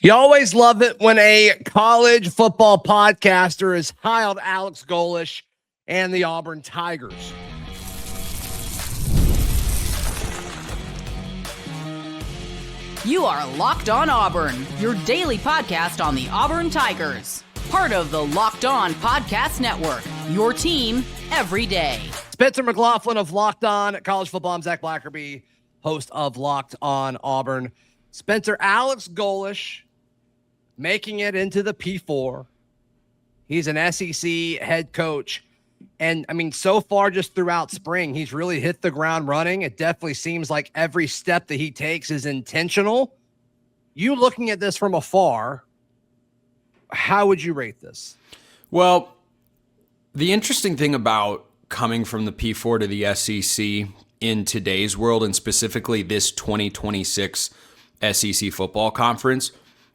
You always love it when a college football podcaster is hired Alex Golesh and the Auburn Tigers. You are Locked On Auburn, your daily podcast on the Auburn Tigers. Part of the Locked On Podcast Network, your team every day. Spencer McLaughlin of Locked On College Football. I'm Zac Blackerby, host of Locked On Auburn. Spencer, Alex Golesh making it into the P4. He's an SEC head coach. And, I mean, so far just throughout spring, he's really hit the ground running. It definitely seems like every step that he takes is intentional. You looking at this from afar, how would you rate this? Well, the interesting thing about coming from the P4 to the SEC in today's world, and specifically this 2026 SEC football conference,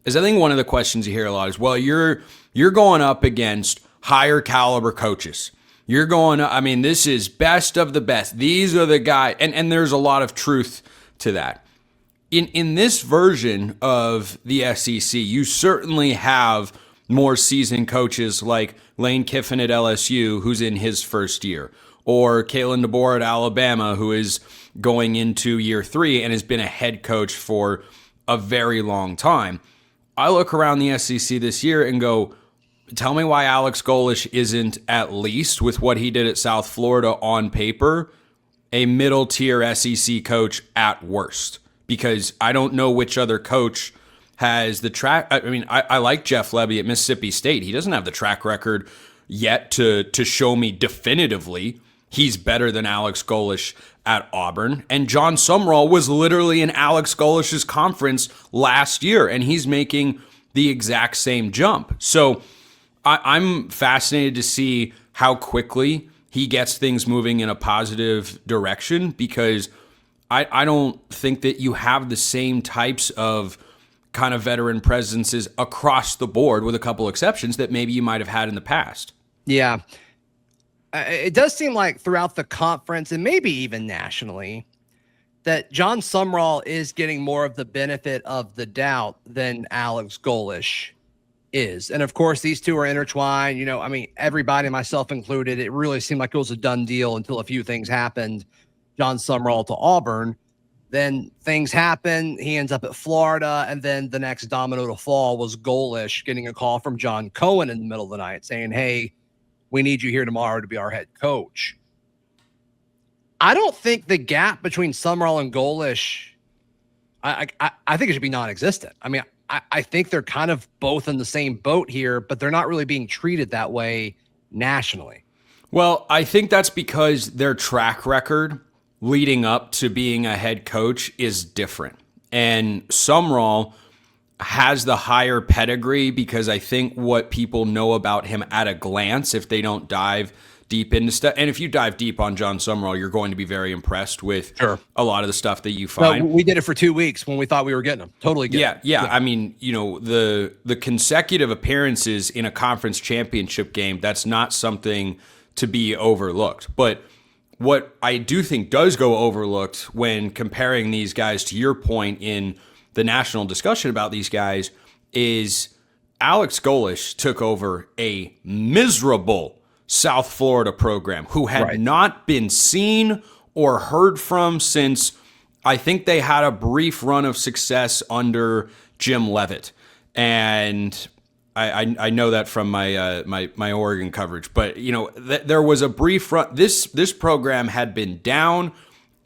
is I think one of the questions you hear a lot is, well, you're going up against higher caliber coaches. You're going, I mean, this is best of the best. These are the guys. And there's a lot of truth to that. In this version of the SEC, you certainly have more seasoned coaches like Lane Kiffin at LSU, who's in his first year, or Kalen DeBoer at Alabama, who is going into year 3 and has been a head coach for a very long time. I look around the SEC this year and go, tell me why Alex Golesh isn't, at least with what he did at South Florida on paper, a middle tier SEC coach at worst. Because I don't know which other coach has the track. I mean, I like Jeff Lebby at Mississippi State. He doesn't have the track record yet to show me definitively he's better than Alex Golesh at Auburn. And Jon Sumrall was literally in Alex Golesh's conference last year, and he's making the exact same jump. So I'm fascinated to see how quickly he gets things moving in a positive direction, because I don't think that you have the same types of kind of veteran presences across the board, with a couple exceptions, that maybe you might have had in the past. Yeah. It does seem like throughout the conference, and maybe even nationally, that Jon Sumrall is getting more of the benefit of the doubt than Alex Golesh is. And of course, these two are intertwined. You know, I mean, everybody, myself included, it really seemed like it was a done deal until a few things happened. Jon Sumrall to Auburn. Then things happen. He ends up at Florida. And then the next domino to fall was Golesh getting a call from John Cohen in the middle of the night saying, hey, we need you here tomorrow to be our head coach. I don't think the gap between Sumrall and Golesh, I think it should be non-existent. I mean, I think they're kind of both in the same boat here, but they're not really being treated that way nationally. Well, I think that's because their track record leading up to being a head coach is different. And Sumrall has the higher pedigree because I think what people know about him at a glance, if they don't dive deep into stuff, and if you dive deep on Jon Sumrall, you're going to be very impressed with a lot of the stuff that you find. We did it for 2 weeks when we thought we were getting him. Totally get it. Yeah. I mean, you know, the consecutive appearances in a conference championship game, that's not something to be overlooked. But what I do think does go overlooked when comparing these guys, to your point in the national discussion about these guys, is Alex Golesh took over a miserable South Florida program who had not been seen or heard from since I think they had a brief run of success under Jim Leavitt. And I know that from my Oregon coverage, but you know, there was a brief run. This program had been down,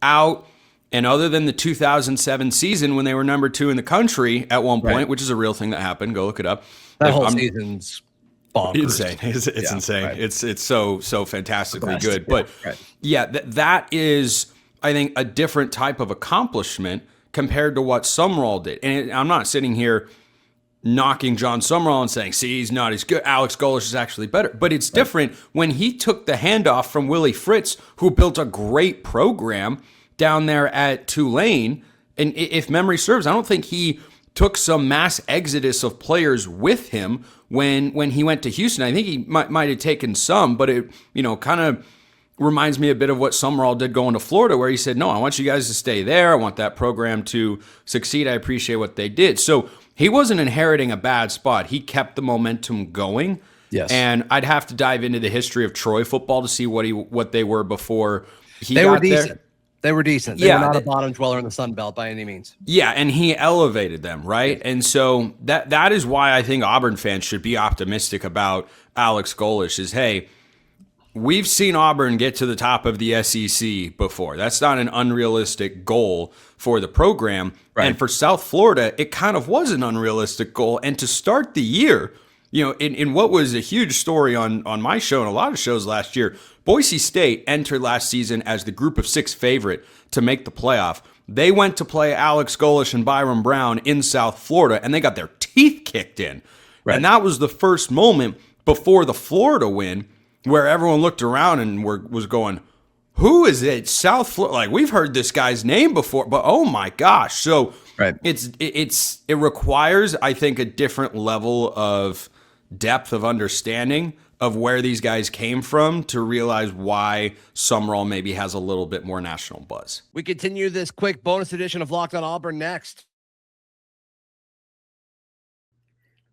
out, and other than the 2007 season when they were number 2 in the country at one point, which is a real thing that happened. Go look it up. That whole season's bonkers. Insane. It's insane. Right. It's so fantastically good. But yeah, that is, I think, a different type of accomplishment compared to what Sumrall did. And I'm not sitting here knocking Jon Sumrall and saying, see, he's not as good. Alex Golesh is actually better. But it's different when he took the handoff from Willie Fritz, who built a great program down there at Tulane. And if memory serves, I don't think he took some mass exodus of players with him when he went to Houston. I think he might have taken some, but it, you know, kind of reminds me a bit of what Sumrall did going to Florida, where he said, no, I want you guys to stay there. I want that program to succeed. I appreciate what they did. So he wasn't inheriting a bad spot. He kept the momentum going. Yes. And I'd have to dive into the history of Troy football to see what they were before he They got were decent. there. They were decent. They were not a bottom dweller in the Sun Belt by any means. Yeah, and he elevated them, right? And so that is why I think Auburn fans should be optimistic about Alex Golesh is, hey, we've seen Auburn get to the top of the SEC before. That's not an unrealistic goal for the program. Right. And for South Florida, it kind of was an unrealistic goal. And to start the year, in what was a huge story on my show and a lot of shows last year, Boise State entered last season as the group of 6 favorite to make the playoff. They went to play Alex Golesh and Byrun Brown in South Florida, and they got their teeth kicked in. Right. And that was the first moment before the Florida win where everyone looked around and was going, who is it? South Florida? Like, we've heard this guy's name before, but oh my gosh. So right. it requires, I think, a different level of depth of understanding of where these guys came from to realize why Sumrall maybe has a little bit more national buzz. We continue this quick bonus edition of Locked on Auburn next.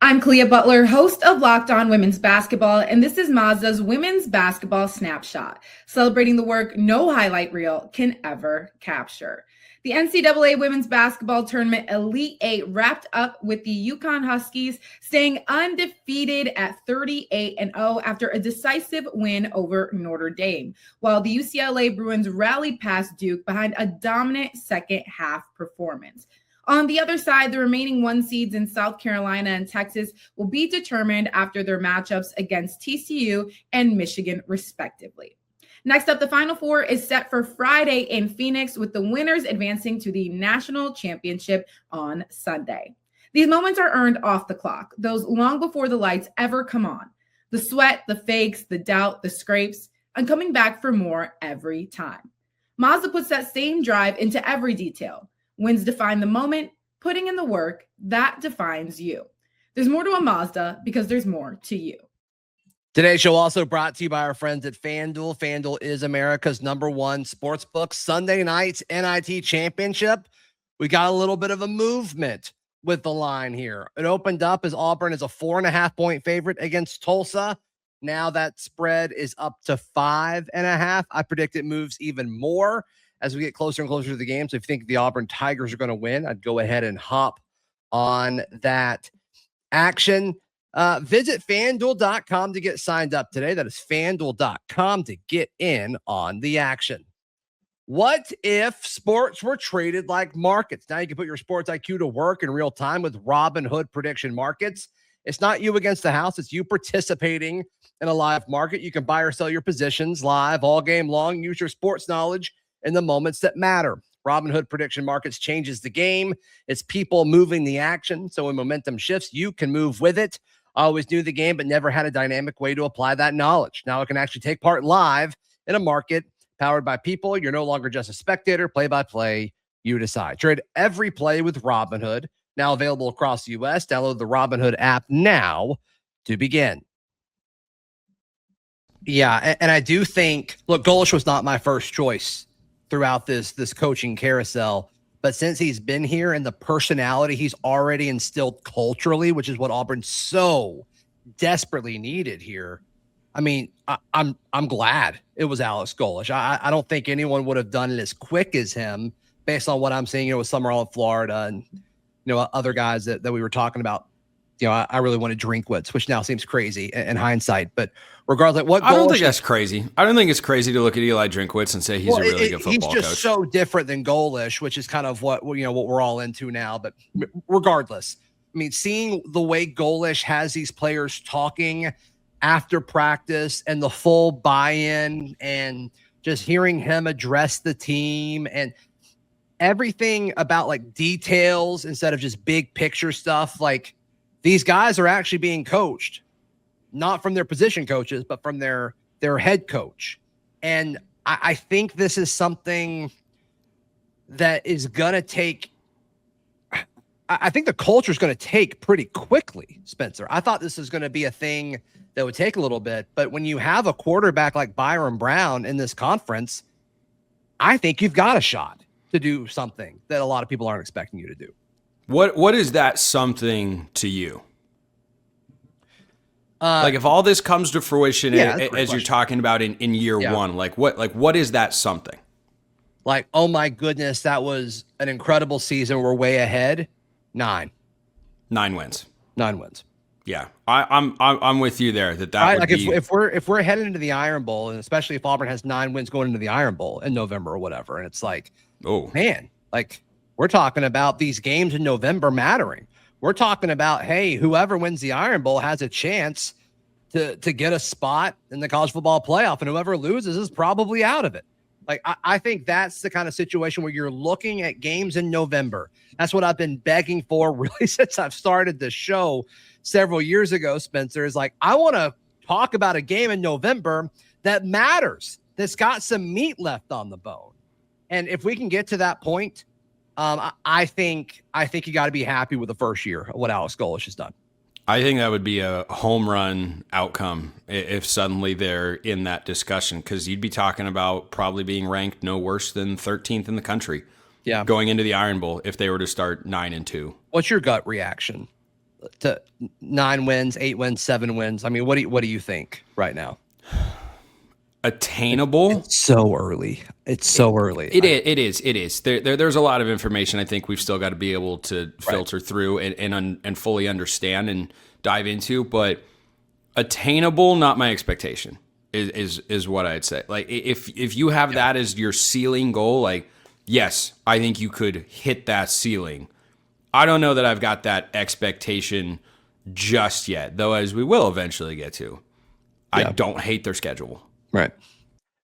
I'm Clea Butler, host of Locked On Women's Basketball, and this is Mazda's Women's Basketball Snapshot, celebrating the work no highlight reel can ever capture. The NCAA Women's Basketball Tournament Elite 8 wrapped up with the UConn Huskies staying undefeated at 38-0 after a decisive win over Notre Dame, while the UCLA Bruins rallied past Duke behind a dominant second-half performance. On the other side, the remaining 1 seeds in South Carolina and Texas will be determined after their matchups against TCU and Michigan, respectively. Next up, the Final Four is set for Friday in Phoenix, with the winners advancing to the national championship on Sunday. These moments are earned off the clock, those long before the lights ever come on. The sweat, the fakes, the doubt, the scrapes, and coming back for more every time. Mazda puts that same drive into every detail. Wins define the moment, putting in the work, that defines you. There's more to a Mazda because there's more to you. Today's show also brought to you by our friends at FanDuel. FanDuel is America's #1 sportsbook. Sunday night's NIT championship. We got a little bit of a movement with the line here. It opened up as Auburn is a 4.5-point favorite against Tulsa. Now that spread is up to 5.5. I predict it moves even more as we get closer and closer to the game. So if you think the Auburn Tigers are going to win, I'd go ahead and hop on that action. Visit FanDuel.com to get signed up today. That is FanDuel.com to get in on the action. What if sports were traded like markets? Now you can put your sports IQ to work in real time with Robinhood prediction markets. It's not you against the house. It's you participating in a live market. You can buy or sell your positions live all game long. Use your sports knowledge in the moments that matter. Robinhood prediction markets changes the game. It's people moving the action. So when momentum shifts, you can move with it. I always knew the game, but never had a dynamic way to apply that knowledge. Now I can actually take part live in a market powered by people. You're no longer just a spectator. Play by play, you decide. Trade every play with Robinhood. Now available across the U.S. Download the Robinhood app now to begin. Yeah, and I do think, look, Golesh was not my first choice throughout this coaching carousel. But since he's been here and the personality he's already instilled culturally, which is what Auburn so desperately needed here, I mean, I'm glad it was Alex Golesh. I don't think anyone would have done it as quick as him based on what I'm seeing, with Sumrall in Florida and, other guys that we were talking about. I really wanted Drinkwitz, which now seems crazy in hindsight. But regardless, I don't think that's crazy. I don't think it's crazy to look at Eli Drinkwitz and say he's a really good football coach. He's just so different than Golesh, which is kind of what we're all into now. But regardless, I mean, seeing the way Golesh has these players talking after practice and the full buy-in, and just hearing him address the team and everything about like details instead of just big picture stuff, like. These guys are actually being coached, not from their position coaches, but from their head coach. And I think this is something that is going to take, I think the culture is going to take pretty quickly, Spencer. I thought this was going to be a thing that would take a little bit, but when you have a quarterback like Byrun Brown in this conference, I think you've got a shot to do something that a lot of people aren't expecting you to do. What is that something to you? Like if all this comes to fruition as you're talking about in year one, what is that something? Like, oh my goodness, that was an incredible season. We're way ahead. 9 wins. 9 wins. Yeah, I'm with you there. That right? Would like be... if we're headed into the Iron Bowl, and especially if Auburn has 9 wins going into the Iron Bowl in November or whatever, and it's like, oh man, like we're talking about these games in November mattering. We're talking about, hey, whoever wins the Iron Bowl has a chance to get a spot in the college football playoff, and whoever loses is probably out of it. Like, I think that's the kind of situation where you're looking at games in November. That's what I've been begging for really since I've started the show several years ago, Spencer, is like, I want to talk about a game in November that matters, that's got some meat left on the bone. And if we can get to that point, I think you got to be happy with the first year of what Alex Golesh has done. I think that would be a home run outcome if suddenly they're in that discussion, because you'd be talking about probably being ranked no worse than 13th in the country. Yeah, going into the Iron Bowl if they were to start 9-2. What's your gut reaction to 9 wins, 8 wins, 7 wins? I mean, what do you think right now? Attainable? It's so early. It's so early. It is. There's a lot of information I think we've still got to be able to filter through and fully understand and dive into. But attainable, not my expectation, is what I'd say. Like if you have that as your ceiling goal, like yes, I think you could hit that ceiling. I don't know that I've got that expectation just yet, though, as we will eventually get to. I don't hate their schedule. Right.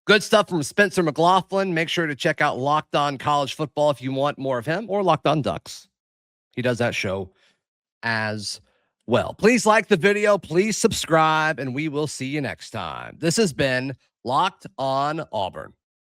Good stuff from Spencer McLaughlin. Make sure to check out Locked On College Football if you want more of him, or Locked On Ducks. He does that show as well. Please like the video. Please subscribe, and we will see you next time. This has been Locked On Auburn.